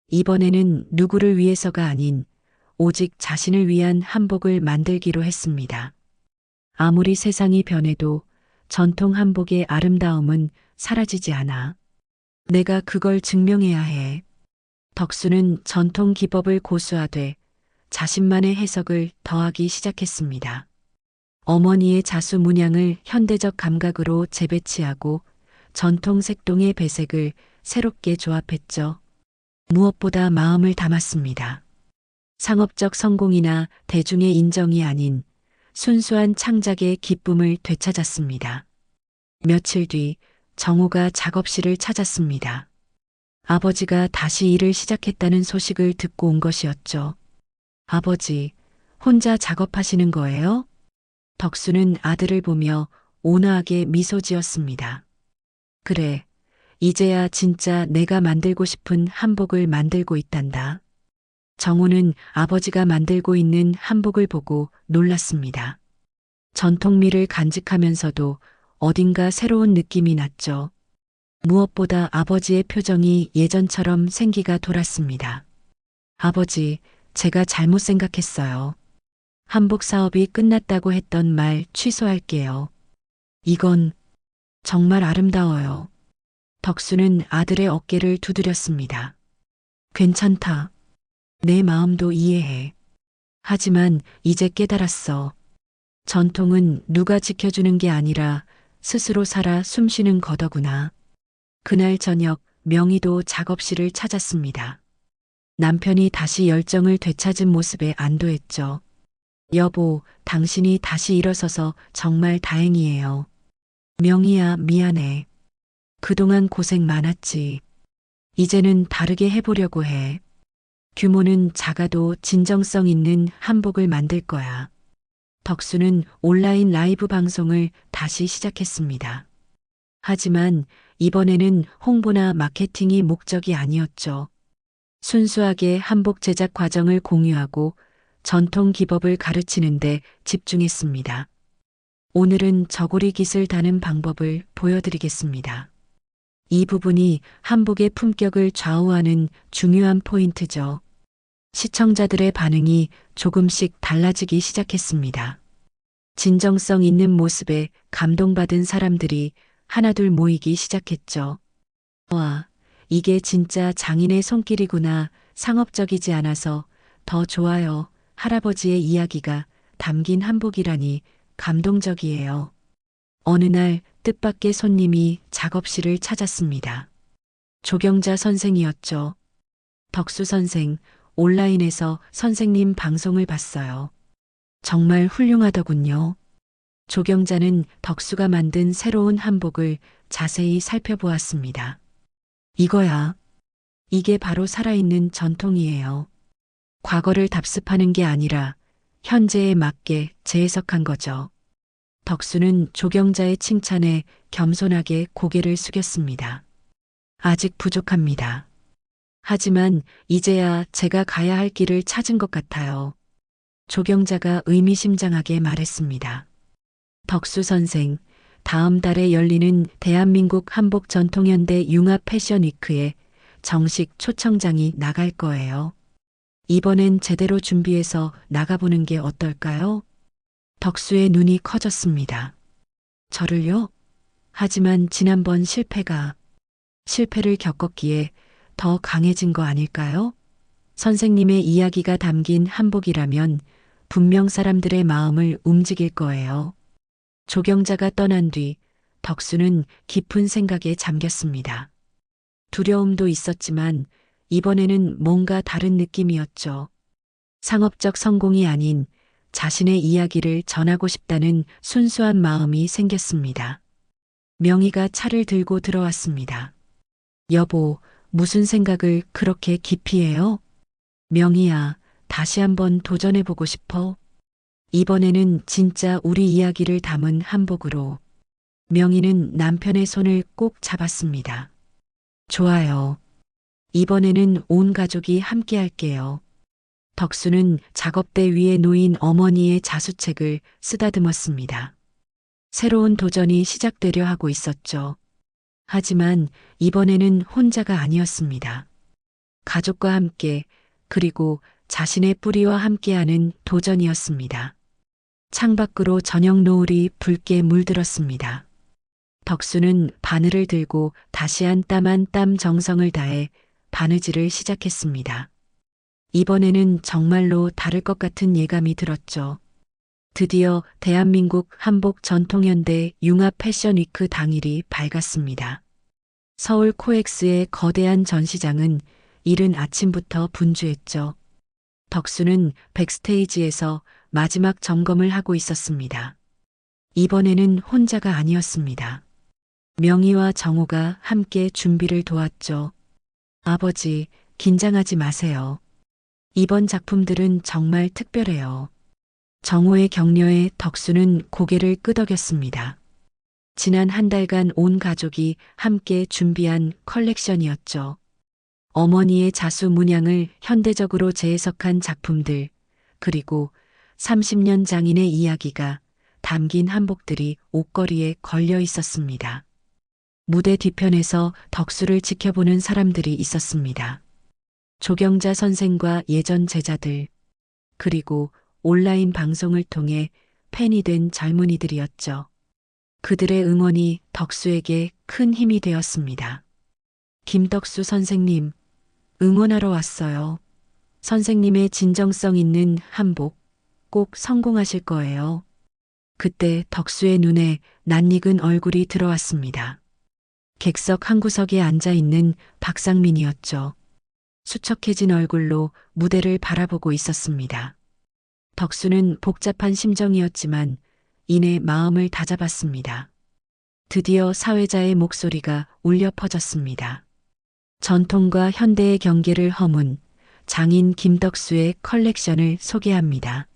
이번에는 누구를 위해서가 아닌 오직 자신을 위한 한복을 만들기로 했습니다. 아무리 세상이 변해도 전통 한복의 아름다움은 사라지지 않아. 내가 그걸 증명해야 해. 덕수는 전통 기법을 고수하되 자신만의 해석을 더하기 시작했습니다. 어머니의 자수 문양을 현대적 감각으로 재배치하고 전통 색동의 배색을 새롭게 조합했죠. 무엇보다 마음을 담았습니다. 상업적 성공이나 대중의 인정이 아닌 순수한 창작의 기쁨을 되찾았습니다. 며칠 뒤 정호가 작업실을 찾았습니다. 아버지가 다시 일을 시작했다는 소식을 듣고 온 것이었죠. 아버지, 혼자 작업하시는 거예요? 덕수는 아들을 보며 온화하게 미소 지었습니다. 그래, 이제야 진짜 내가 만들고 싶은 한복을 만들고 있단다. 정호는 아버지가 만들고 있는 한복을 보고 놀랐습니다. 전통미를 간직하면서도 어딘가 새로운 느낌이 났죠. 무엇보다 아버지의 표정이 예전처럼 생기가 돌았습니다. 아버지, 제가 잘못 생각했어요. 한복 사업이 끝났다고 했던 말 취소할게요. 이건 정말 아름다워요. 덕수는 아들의 어깨를 두드렸습니다. 괜찮다. 내 마음도 이해해. 하지만 이제 깨달았어. 전통은 누가 지켜주는 게 아니라 스스로 살아 숨쉬는 거더구나. 그날 저녁 명희도 작업실을 찾았습니다. 남편이 다시 열정을 되찾은 모습에 안도했죠. 여보, 당신이 다시 일어서서 정말 다행이에요. 명희야, 미안해. 그동안 고생 많았지. 이제는 다르게 해보려고 해. 규모는 작아도 진정성 있는 한복을 만들 거야. 덕수는 온라인 라이브 방송을 다시 시작했습니다. 하지만 이번에는 홍보나 마케팅이 목적이 아니었죠. 순수하게 한복 제작 과정을 공유하고 전통 기법을 가르치는 데 집중했습니다. 오늘은 저고리 깃을 다는 방법을 보여드리겠습니다. 이 부분이 한복의 품격을 좌우하는 중요한 포인트죠. 시청자들의 반응이 조금씩 달라지기 시작했습니다. 진정성 있는 모습에 감동받은 사람들이 하나둘 모이기 시작했죠. 와, 이게 진짜 장인의 손길이구나. 상업적이지 않아서 더 좋아요. 할아버지의 이야기가 담긴 한복이라니 감동적이에요. 어느 날 뜻밖의 손님이 작업실을 찾았습니다. 조경자 선생이었죠. 덕수 선생, 온라인에서 선생님 방송을 봤어요. 정말 훌륭하더군요. 조경자는 덕수가 만든 새로운 한복을 자세히 살펴보았습니다. 이거야. 이게 바로 살아있는 전통이에요. 과거를 답습하는 게 아니라 현재에 맞게 재해석한 거죠. 덕수는 조경자의 칭찬에 겸손하게 고개를 숙였습니다. 아직 부족합니다. 하지만 이제야 제가 가야 할 길을 찾은 것 같아요. 조경자가 의미심장하게 말했습니다. 덕수 선생, 다음 달에 열리는 대한민국 한복 전통현대 융합 패션 위크에 정식 초청장이 나갈 거예요. 이번엔 제대로 준비해서 나가보는 게 어떨까요? 덕수의 눈이 커졌습니다. 저를요? 하지만 지난번 실패를 겪었기에 더 강해진 거 아닐까요? 선생님의 이야기가 담긴 한복이라면 분명 사람들의 마음을 움직일 거예요. 조경자가 떠난 뒤 덕수는 깊은 생각에 잠겼습니다. 두려움도 있었지만 이번에는 뭔가 다른 느낌이었죠. 상업적 성공이 아닌 자신의 이야기를 전하고 싶다는 순수한 마음이 생겼습니다. 명희가 차를 들고 들어왔습니다. 여보, 무슨 생각을 그렇게 깊이 해요? 명희야, 다시 한번 도전해보고 싶어? 이번에는 진짜 우리 이야기를 담은 한복으로. 명희는 남편의 손을 꼭 잡았습니다. 좋아요. 이번에는 온 가족이 함께 할게요. 덕수는 작업대 위에 놓인 어머니의 자수책을 쓰다듬었습니다. 새로운 도전이 시작되려 하고 있었죠. 하지만 이번에는 혼자가 아니었습니다. 가족과 함께, 그리고 자신의 뿌리와 함께하는 도전이었습니다. 창밖으로 저녁 노을이 붉게 물들었습니다. 덕수는 바늘을 들고 다시 한 땀 한 땀 정성을 다해 바느질을 시작했습니다. 이번에는 정말로 다를 것 같은 예감이 들었죠. 드디어 대한민국 한복 전통현대 융합 패션 위크 당일이 밝았습니다. 서울 코엑스의 거대한 전시장은 이른 아침부터 분주했죠. 덕수는 백스테이지에서 마지막 점검을 하고 있었습니다. 이번에는 혼자가 아니었습니다. 명희와 정호가 함께 준비를 도왔죠. 아버지, 긴장하지 마세요. 이번 작품들은 정말 특별해요. 정호의 격려에 덕수는 고개를 끄덕였습니다. 지난 한 달간 온 가족이 함께 준비한 컬렉션이었죠. 어머니의 자수 문양을 현대적으로 재해석한 작품들, 그리고 30년 장인의 이야기가 담긴 한복들이 옷걸이에 걸려 있었습니다. 무대 뒤편에서 덕수를 지켜보는 사람들이 있었습니다. 조경자 선생과 예전 제자들, 그리고 온라인 방송을 통해 팬이 된 젊은이들이었죠. 그들의 응원이 덕수에게 큰 힘이 되었습니다. 김덕수 선생님, 응원하러 왔어요. 선생님의 진정성 있는 한복 꼭 성공하실 거예요. 그때 덕수의 눈에 낯익은 얼굴이 들어왔습니다. 객석 한 구석에 앉아 있는 박상민이었죠. 수척해진 얼굴로 무대를 바라보고 있었습니다. 덕수는 복잡한 심정이었지만 이내 마음을 다잡았습니다. 드디어 사회자의 목소리가 울려 퍼졌습니다. 전통과 현대의 경계를 허문 장인 김덕수의 컬렉션을 소개합니다.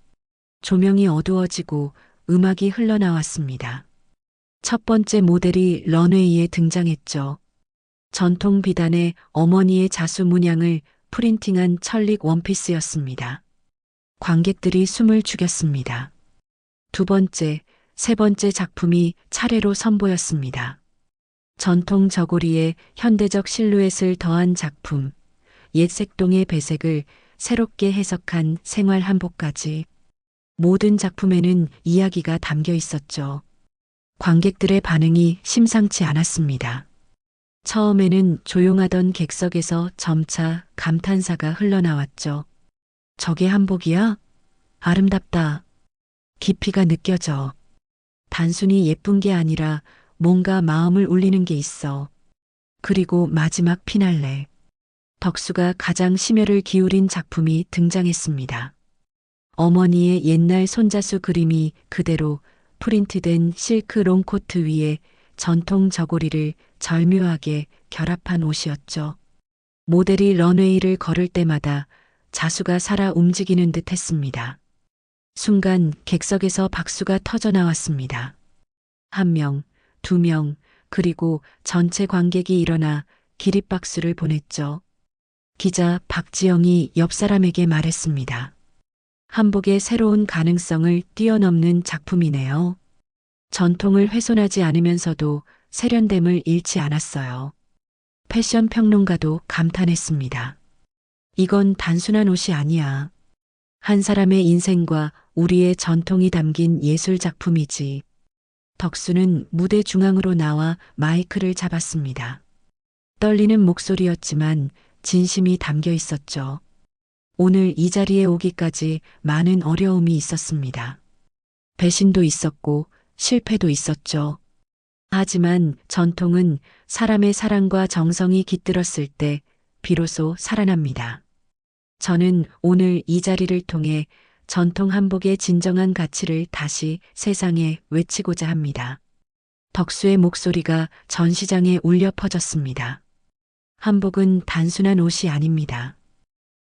조명이 어두워지고 음악이 흘러나왔습니다. 첫 번째 모델이 런웨이에 등장했죠. 전통 비단에 어머니의 자수 문양을 프린팅한 천릭 원피스였습니다. 관객들이 숨을 죽였습니다. 두 번째, 세 번째 작품이 차례로 선보였습니다. 전통 저고리에 현대적 실루엣을 더한 작품, 옛 색동의 배색을 새롭게 해석한 생활 한복까지 모든 작품에는 이야기가 담겨 있었죠. 관객들의 반응이 심상치 않았습니다. 처음에는 조용하던 객석에서 점차 감탄사가 흘러나왔죠. 저게 한복이야? 아름답다. 깊이가 느껴져. 단순히 예쁜 게 아니라 뭔가 마음을 울리는 게 있어. 그리고 마지막 피날레. 덕수가 가장 심혈을 기울인 작품이 등장했습니다. 어머니의 옛날 손자수 그림이 그대로 프린트된 실크 롱코트 위에 전통 저고리를 절묘하게 결합한 옷이었죠. 모델이 런웨이를 걸을 때마다 자수가 살아 움직이는 듯 했습니다. 순간 객석에서 박수가 터져 나왔습니다. 한 명, 두 명, 그리고 전체 관객이 일어나 기립박수를 보냈죠. 기자 박지영이 옆 사람에게 말했습니다. 한복의 새로운 가능성을 뛰어넘는 작품이네요. 전통을 훼손하지 않으면서도 세련됨을 잃지 않았어요. 패션 평론가도 감탄했습니다. 이건 단순한 옷이 아니야. 한 사람의 인생과 우리의 전통이 담긴 예술 작품이지. 덕수는 무대 중앙으로 나와 마이크를 잡았습니다. 떨리는 목소리였지만 진심이 담겨 있었죠. 오늘 이 자리에 오기까지 많은 어려움이 있었습니다. 배신도 있었고 실패도 있었죠. 하지만 전통은 사람의 사랑과 정성이 깃들었을 때 비로소 살아납니다. 저는 오늘 이 자리를 통해 전통 한복의 진정한 가치를 다시 세상에 외치고자 합니다. 덕수의 목소리가 전시장에 울려 퍼졌습니다. 한복은 단순한 옷이 아닙니다.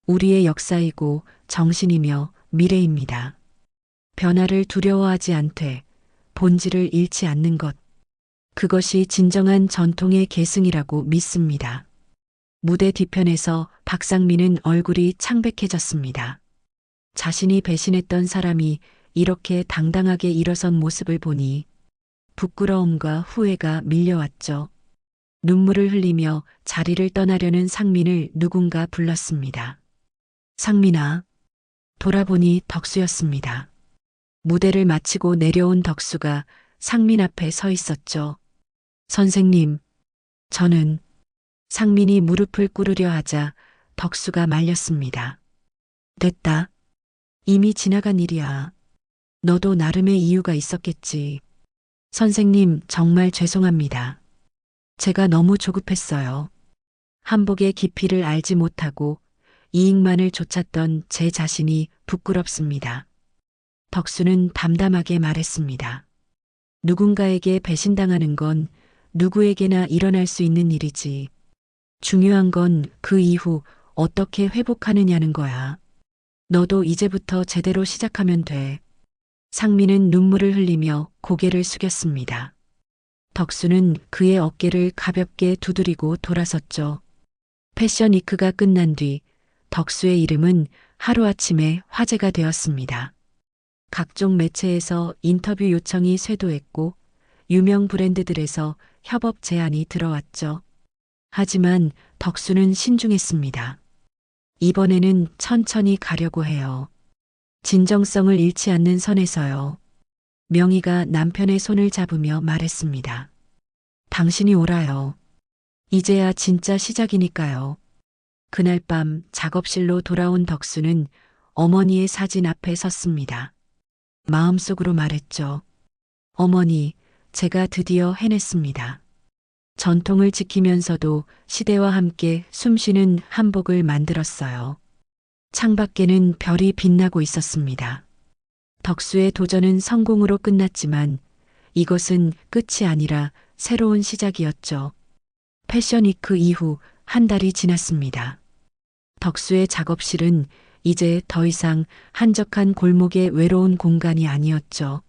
우리의 역사이고 정신이며 미래입니다. 변화를 두려워하지 않되 본질을 잃지 않는 것. 그것이 진정한 전통의 계승이라고 믿습니다. 무대 뒤편에서 박상민은 얼굴이 창백해졌습니다. 자신이 배신했던 사람이 이렇게 당당하게 일어선 모습을 보니 부끄러움과 후회가 밀려왔죠. 눈물을 흘리며 자리를 떠나려는 상민을 누군가 불렀습니다. 상민아. 돌아보니 덕수였습니다. 무대를 마치고 내려온 덕수가 상민 앞에 서 있었죠. 선생님, 저는 상민이 무릎을 꿇으려 하자 덕수가 말렸습니다. 됐다. 이미 지나간 일이야. 너도 나름의 이유가 있었겠지. 선생님, 정말 죄송합니다. 제가 너무 조급했어요. 한복의 깊이를 알지 못하고 이익만을 좇았던 제 자신이 부끄럽습니다. 덕수는 담담하게 말했습니다. 누군가에게 배신당하는 건 누구에게나 일어날 수 있는 일이지. 중요한 건 그 이후 어떻게 회복하느냐는 거야. 너도 이제부터 제대로 시작하면 돼. 상민은 눈물을 흘리며 고개를 숙였습니다. 덕수는 그의 어깨를 가볍게 두드리고 돌아섰죠. 패션 위크가 끝난 뒤 덕수의 이름은 하루아침에 화제가 되었습니다. 각종 매체에서 인터뷰 요청이 쇄도했고 유명 브랜드들에서 협업 제안이 들어왔죠. 하지만 덕수는 신중했습니다. 이번에는 천천히 가려고 해요. 진정성을 잃지 않는 선에서요. 명희가 남편의 손을 잡으며 말했습니다. 당신이 옳아요. 이제야 진짜 시작이니까요. 그날 밤 작업실로 돌아온 덕수는 어머니의 사진 앞에 섰습니다. 마음속으로 말했죠. 어머니, 제가 드디어 해냈습니다. 전통을 지키면서도 시대와 함께 숨쉬는 한복을 만들었어요. 창밖에는 별이 빛나고 있었습니다. 덕수의 도전은 성공으로 끝났지만 이것은 끝이 아니라 새로운 시작이었죠. 패션 위크 이후 한 달이 지났습니다. 덕수의 작업실은 이제 더 이상 한적한 골목의 외로운 공간이 아니었죠.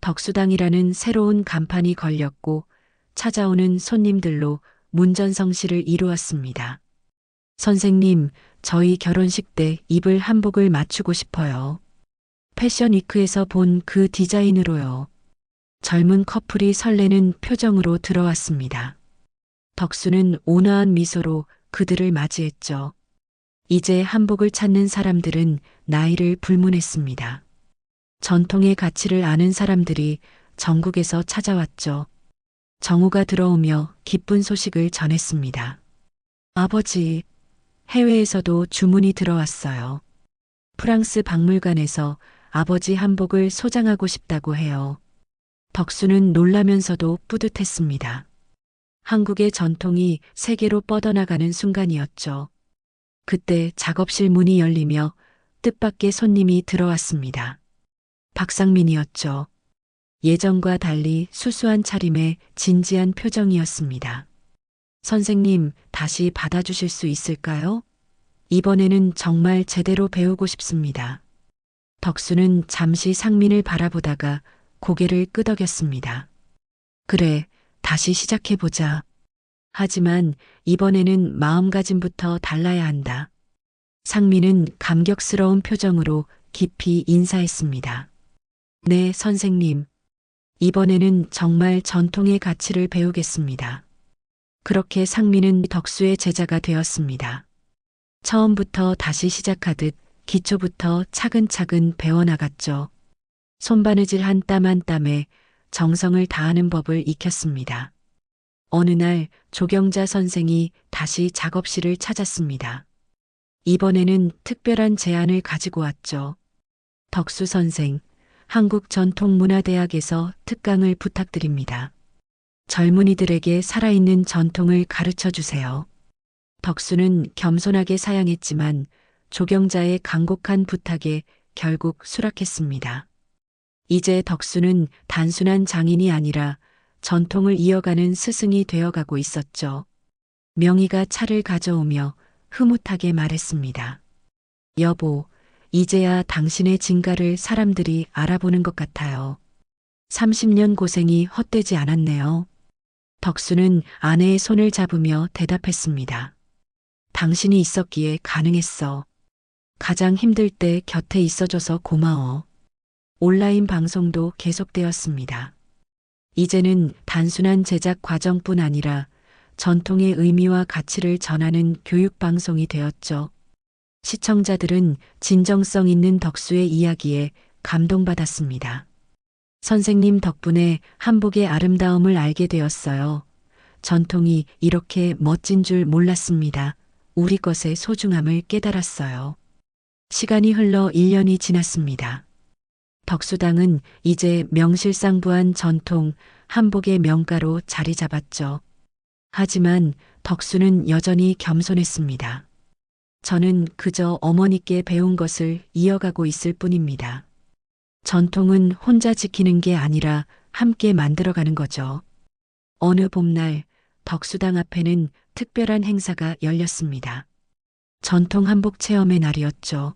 덕수당이라는 새로운 간판이 걸렸고 찾아오는 손님들로 문전성시를 이루었습니다. 선생님, 저희 결혼식 때 입을 한복을 맞추고 싶어요. 패션 위크에서 본 그 디자인으로요. 젊은 커플이 설레는 표정으로 들어왔습니다. 덕수는 온화한 미소로 그들을 맞이했죠. 이제 한복을 찾는 사람들은 나이를 불문했습니다. 전통의 가치를 아는 사람들이 전국에서 찾아왔죠. 정우가 들어오며 기쁜 소식을 전했습니다. 아버지, 해외에서도 주문이 들어왔어요. 프랑스 박물관에서 아버지 한복을 소장하고 싶다고 해요. 덕수는 놀라면서도 뿌듯했습니다. 한국의 전통이 세계로 뻗어나가는 순간이었죠. 그때 작업실 문이 열리며 뜻밖의 손님이 들어왔습니다. 박상민이었죠. 예전과 달리 수수한 차림에 진지한 표정이었습니다. 선생님, 다시 받아주실 수 있을까요? 이번에는 정말 제대로 배우고 싶습니다. 덕수는 잠시 상민을 바라보다가 고개를 끄덕였습니다. 그래, 다시 시작해보자. 하지만 이번에는 마음가짐부터 달라야 한다. 상민은 감격스러운 표정으로 깊이 인사했습니다. 네, 선생님. 이번에는 정말 전통의 가치를 배우겠습니다. 그렇게 상민은 덕수의 제자가 되었습니다. 처음부터 다시 시작하듯 기초부터 차근차근 배워나갔죠. 손바느질 한 땀 한 땀에 정성을 다하는 법을 익혔습니다. 어느 날 조경자 선생이 다시 작업실을 찾았습니다. 이번에는 특별한 제안을 가지고 왔죠. 덕수 선생, 한국전통문화대학에서 특강을 부탁드립니다. 젊은이들에게 살아있는 전통을 가르쳐 주세요. 덕수는 겸손하게 사양했지만 조경자의 간곡한 부탁에 결국 수락했습니다. 이제 덕수는 단순한 장인이 아니라 전통을 이어가는 스승이 되어가고 있었죠. 명희가 차를 가져오며 흐뭇하게 말했습니다. 여보, 이제야 당신의 진가를 사람들이 알아보는 것 같아요. 30년 고생이 헛되지 않았네요. 덕수는 아내의 손을 잡으며 대답했습니다. 당신이 있었기에 가능했어. 가장 힘들 때 곁에 있어줘서 고마워. 온라인 방송도 계속되었습니다. 이제는 단순한 제작 과정뿐 아니라 전통의 의미와 가치를 전하는 교육 방송이 되었죠. 시청자들은 진정성 있는 덕수의 이야기에 감동받았습니다. 선생님 덕분에 한복의 아름다움을 알게 되었어요. 전통이 이렇게 멋진 줄 몰랐습니다. 우리 것의 소중함을 깨달았어요. 시간이 흘러 1년이 지났습니다. 덕수당은 이제 명실상부한 전통 한복의 명가로 자리 잡았죠. 하지만 덕수는 여전히 겸손했습니다. 저는 그저 어머니께 배운 것을 이어가고 있을 뿐입니다. 전통은 혼자 지키는 게 아니라 함께 만들어가는 거죠. 어느 봄날 덕수당 앞에는 특별한 행사가 열렸습니다. 전통 한복 체험의 날이었죠.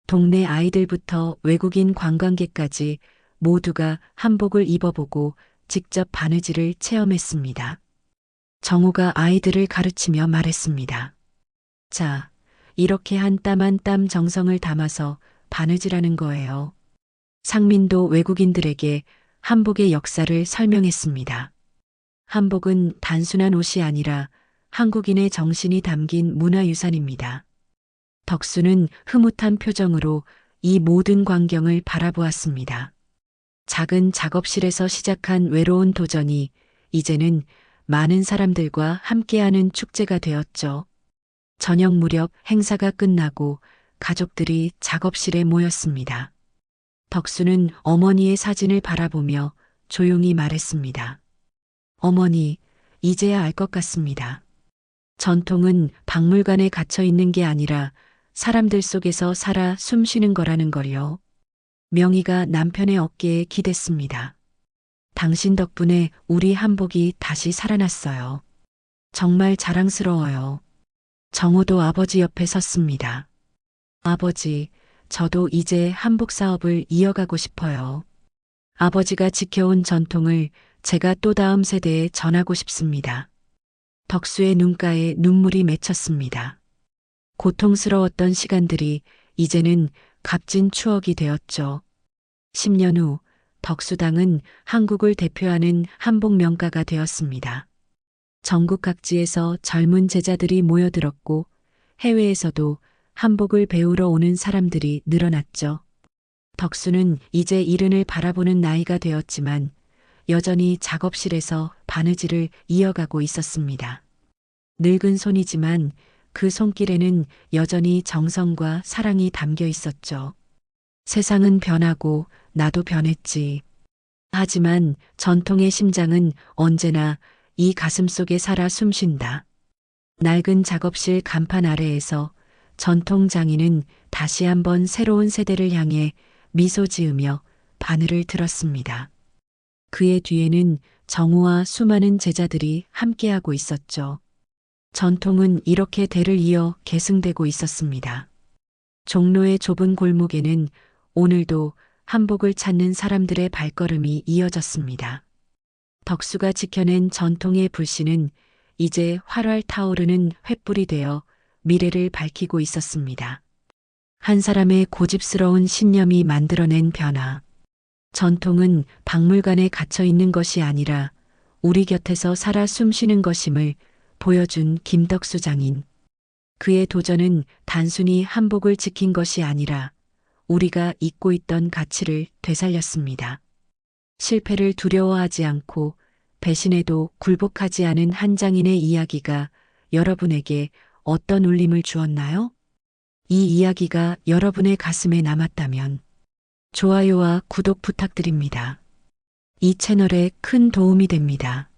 동네 아이들부터 외국인 관광객까지 모두가 한복을 입어보고 직접 바느질을 체험했습니다. 정우가 아이들을 가르치며 말했습니다. 자, 이렇게 한 땀 한 땀 정성을 담아서 바느질하는 거예요. 상민도 외국인들에게 한복의 역사를 설명했습니다. 한복은 단순한 옷이 아니라 한국인의 정신이 담긴 문화유산입니다. 덕수는 흐뭇한 표정으로 이 모든 광경을 바라보았습니다. 작은 작업실에서 시작한 외로운 도전이 이제는 많은 사람들과 함께하는 축제가 되었죠. 저녁 무렵 행사가 끝나고 가족들이 작업실에 모였습니다. 덕수는 어머니의 사진을 바라보며 조용히 말했습니다. 어머니, 이제야 알 것 같습니다. 전통은 박물관에 갇혀 있는 게 아니라 사람들 속에서 살아 숨쉬는 거라는 걸요. 명희가 남편의 어깨에 기댔습니다. 당신 덕분에 우리 한복이 다시 살아났어요. 정말 자랑스러워요. 정호도 아버지 옆에 섰습니다. 아버지, 저도 이제 한복 사업을 이어가고 싶어요. 아버지가 지켜온 전통을 제가 또 다음 세대에 전하고 싶습니다. 덕수의 눈가에 눈물이 맺혔습니다. 고통스러웠던 시간들이 이제는 값진 추억이 되었죠. 10년 후 덕수당은 한국을 대표하는 한복 명가가 되었습니다. 전국 각지에서 젊은 제자들이 모여들었고 해외에서도 한복을 배우러 오는 사람들이 늘어났죠. 덕수는 이제 이른을 바라보는 나이가 되었지만 여전히 작업실에서 바느질을 이어가고 있었습니다. 늙은 손이지만 그 손길에는 여전히 정성과 사랑이 담겨 있었죠. 세상은 변하고 나도 변했지. 하지만 전통의 심장은 언제나 이 가슴 속에 살아 숨쉰다. 낡은 작업실 간판 아래에서 전통 장인은 다시 한번 새로운 세대를 향해 미소 지으며 바늘을 들었습니다. 그의 뒤에는 정우와 수많은 제자들이 함께하고 있었죠. 전통은 이렇게 대를 이어 계승되고 있었습니다. 종로의 좁은 골목에는 오늘도 한복을 찾는 사람들의 발걸음이 이어졌습니다. 덕수가 지켜낸 전통의 불씨는 이제 활활 타오르는 횃불이 되어 미래를 밝히고 있었습니다. 한 사람의 고집스러운 신념이 만들어낸 변화. 전통은 박물관에 갇혀 있는 것이 아니라 우리 곁에서 살아 숨쉬는 것임을 보여준 김덕수 장인. 그의 도전은 단순히 한복을 지킨 것이 아니라 우리가 잊고 있던 가치를 되살렸습니다. 실패를 두려워하지 않고 배신에도 굴복하지 않은 한 장인의 이야기가 여러분에게 어떤 울림을 주었나요? 이 이야기가 여러분의 가슴에 남았다면 좋아요와 구독 부탁드립니다. 이 채널에 큰 도움이 됩니다.